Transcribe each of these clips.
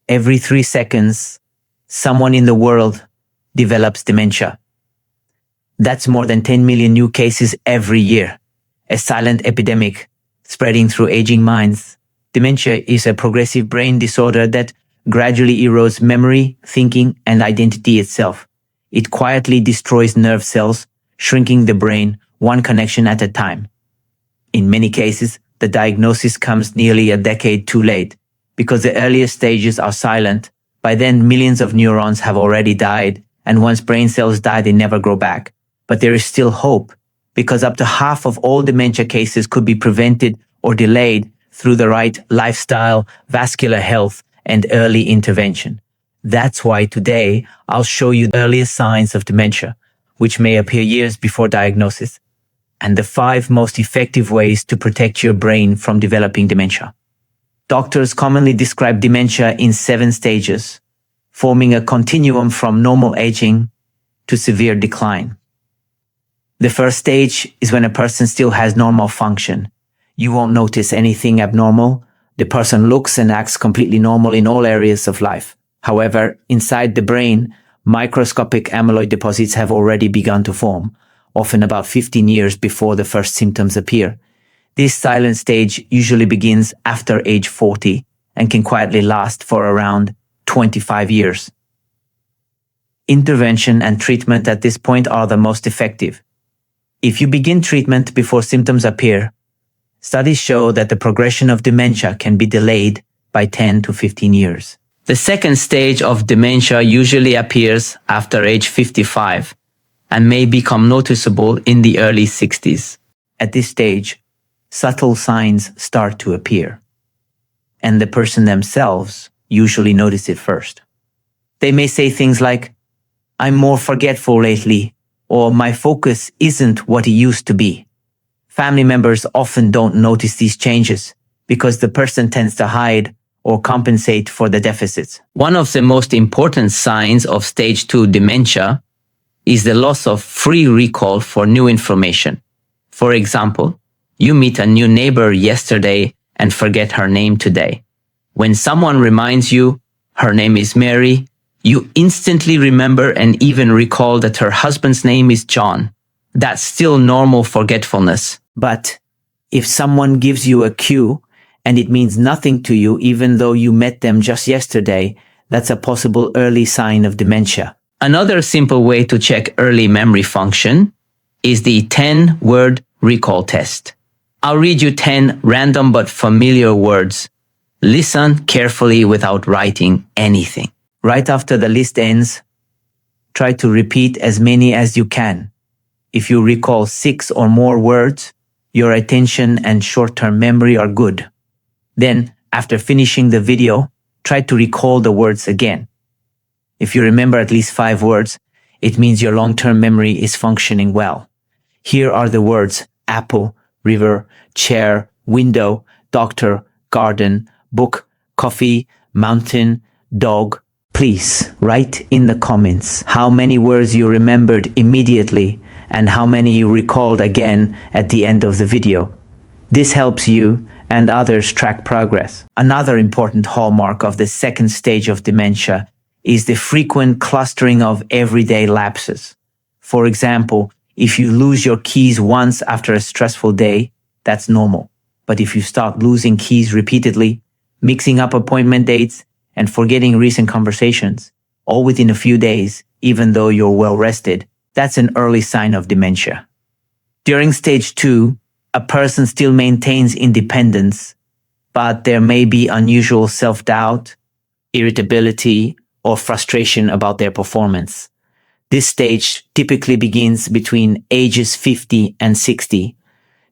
every 3 seconds, someone in the world develops dementia. That's more than 10 million new cases every year, a silent epidemic spreading through aging minds. Dementia is a progressive brain disorder that gradually erodes memory, thinking, and identity itself. It quietly destroys nerve cells, shrinking the brain one connection at a time. In many cases, the diagnosis comes nearly a decade too late because the earliest stages are silent. By then, millions of neurons have already died, and once brain cells die, they never grow back. But there is still hope because up to half of all dementia cases could be prevented or delayed through the right lifestyle, vascular health, and early intervention. That's why today I'll show you the earliest signs of dementia, which may appear years before diagnosis, and the 5 most effective ways to protect your brain from developing dementia. Doctors commonly describe dementia in 7 stages, forming a continuum from normal aging to severe decline. The first stage is when a person still has normal function. You won't notice anything abnormal. The person looks and acts completely normal in all areas of life. However, inside the brain, microscopic amyloid deposits have already begun to form, often about 15 years before the first symptoms appear. This silent stage usually begins after age 40 and can quietly last for around 25 years. Intervention and treatment at this point are the most effective. If you begin treatment before symptoms appear, studies show that the progression of dementia can be delayed by 10 to 15 years. The second stage of dementia usually appears after age 55 and may become noticeable in the early 60s. At this stage, subtle signs start to appear, and the person themselves usually notice it first. They may say things like, "I'm more forgetful lately," or "my focus isn't what it used to be." Family members often don't notice these changes because the person tends to hide or compensate for the deficits. One of the most important signs of stage 2 dementia is the loss of free recall for new information. For example, you meet a new neighbor yesterday and forget her name today. When someone reminds you her name is Mary, you instantly remember and even recall that her husband's name is John. That's still normal forgetfulness. But if someone gives you a cue and it means nothing to you even though you met them just yesterday, that's a possible early sign of dementia. Another simple way to check early memory function is the 10-word recall test. I'll read you 10 random but familiar words. Listen carefully without writing anything. Right after the list ends, try to repeat as many as you can. If you recall 6 or more words, your attention and short-term memory are good. Then, after finishing the video, try to recall the words again. If you remember at least 5 words, it means your long-term memory is functioning well. Here are the words: apple, river, chair, window, doctor, garden, book, coffee, mountain, dog. Please write in the comments how many words you remembered immediately and how many you recalled again at the end of the video. This helps you and others track progress. Another important hallmark of the second stage of dementia is the frequent clustering of everyday lapses. For example, if you lose your keys once after a stressful day, that's normal. But if you start losing keys repeatedly, mixing up appointment dates, and forgetting recent conversations, all within a few days, even though you're well rested, that's an early sign of dementia. During stage 2, a person still maintains independence, but there may be unusual self-doubt, irritability, or frustration about their performance. This stage typically begins between ages 50 and 60.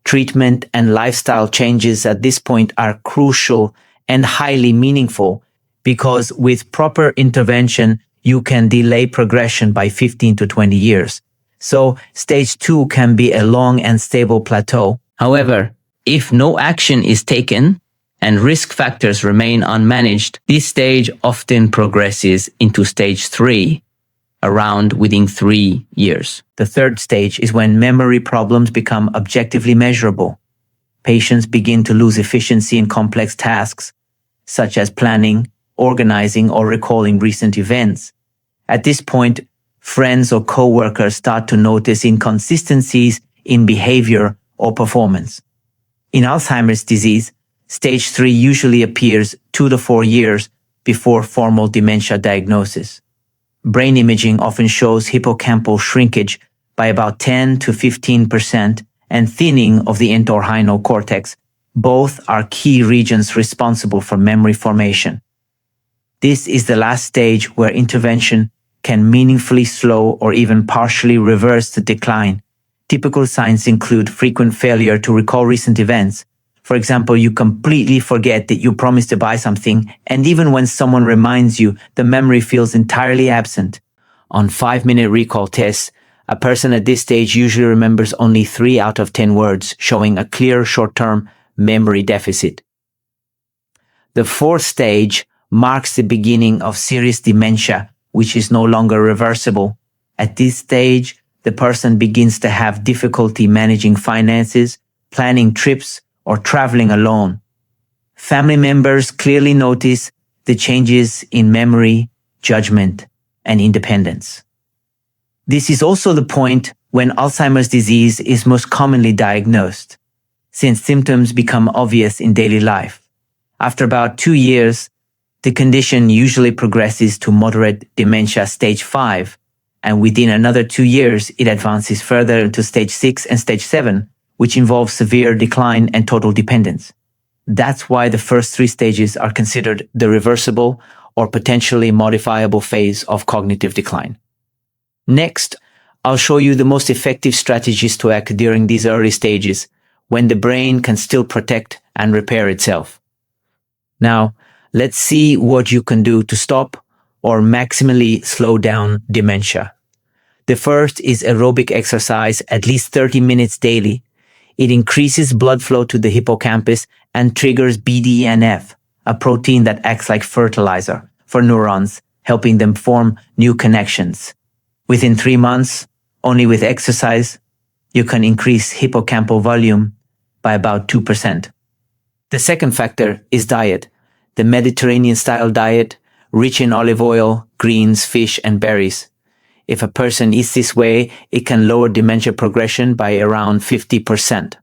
Treatment and lifestyle changes at this point are crucial and highly meaningful because with proper intervention, you can delay progression by 15 to 20 years. So stage 2 can be a long and stable plateau. However, if no action is taken and risk factors remain unmanaged, this stage often progresses into stage 3, around within 3 years. The third stage is when memory problems become objectively measurable. Patients begin to lose efficiency in complex tasks, such as planning, organizing, or recalling recent events. At this point, friends or co-workers start to notice inconsistencies in behavior or performance. In Alzheimer's disease, stage 3 usually appears 2 to 4 years before formal dementia diagnosis. Brain imaging often shows hippocampal shrinkage by about 10 to 15% and thinning of the entorhinal cortex. Both are key regions responsible for memory formation. This is the last stage where intervention can meaningfully slow or even partially reverse the decline. Typical signs include frequent failure to recall recent events. For example, you completely forget that you promised to buy something, and even when someone reminds you, the memory feels entirely absent. On 5-minute recall tests, a person at this stage usually remembers only 3 out of 10 words, showing a clear short-term memory deficit. The 4th stage marks the beginning of serious dementia, which is no longer reversible. At this stage, the person begins to have difficulty managing finances, planning trips, or traveling alone. Family members clearly notice the changes in memory, judgment, and independence. This is also the point when Alzheimer's disease is most commonly diagnosed, since symptoms become obvious in daily life. After about 2 years, the condition usually progresses to moderate dementia stage 5, and within another 2 years, it advances further into stage 6 and stage 7, which involves severe decline and total dependence. That's why the first 3 stages are considered the reversible or potentially modifiable phase of cognitive decline. Next, I'll show you the most effective strategies to act during these early stages, when the brain can still protect and repair itself. Now, let's see what you can do to stop or maximally slow down dementia. The first is aerobic exercise at least 30 minutes daily. It increases blood flow to the hippocampus and triggers BDNF, a protein that acts like fertilizer for neurons, helping them form new connections. Within 3 months, only with exercise, you can increase hippocampal volume by about 2%. The second factor is diet. The Mediterranean-style diet, rich in olive oil, greens, fish, and berries. If a person eats this way, it can lower dementia progression by around 50%.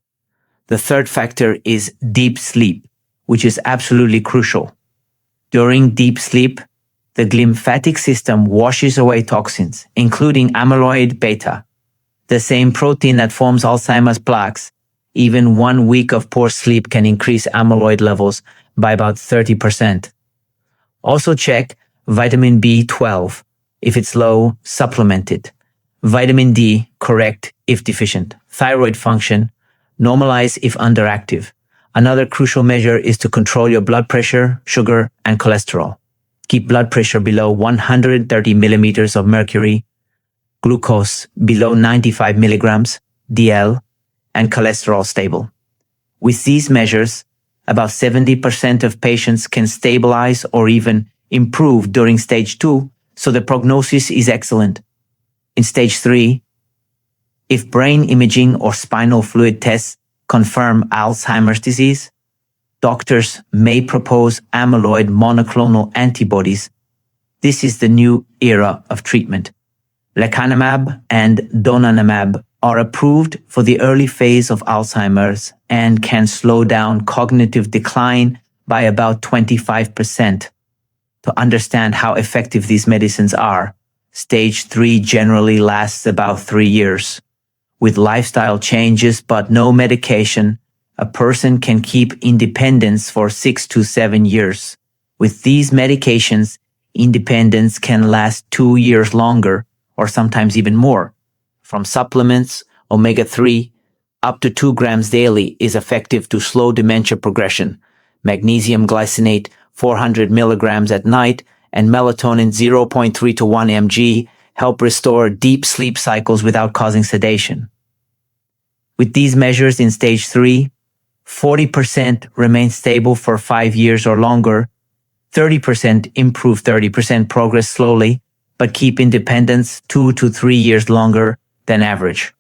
The third factor is deep sleep, which is absolutely crucial. During deep sleep, the glymphatic system washes away toxins, including amyloid beta, the same protein that forms Alzheimer's plaques. Even 1 week of poor sleep can increase amyloid levels by about 30%. Also check vitamin B12. If it's low, supplement it. Vitamin D, correct if deficient. Thyroid function, normalize if underactive. Another crucial measure is to control your blood pressure, sugar, and cholesterol. Keep blood pressure below 130 millimeters of mercury, glucose below 95 milligrams, DL, and cholesterol stable. With these measures, about 70% of patients can stabilize or even improve during stage 2, so the prognosis is excellent. In stage 3, if brain imaging or spinal fluid tests confirm Alzheimer's disease, doctors may propose amyloid monoclonal antibodies. This is the new era of treatment. Lecanemab and Donanemab are approved for the early phase of Alzheimer's and can slow down cognitive decline by about 25%. To understand how effective these medicines are, stage 3 generally lasts about 3 years. With lifestyle changes but no medication, a person can keep independence for 6 to 7 years. With these medications, independence can last 2 years longer, or sometimes even more. From supplements, omega-3, up to 2 grams daily is effective to slow dementia progression. Magnesium glycinate, 400 milligrams at night, and melatonin 0.3 to 1 mg help restore deep sleep cycles without causing sedation. With these measures in stage 3, 40% remain stable for 5 years or longer, 30% improve, 30% progress slowly, but keep independence 2 to 3 years longer than average.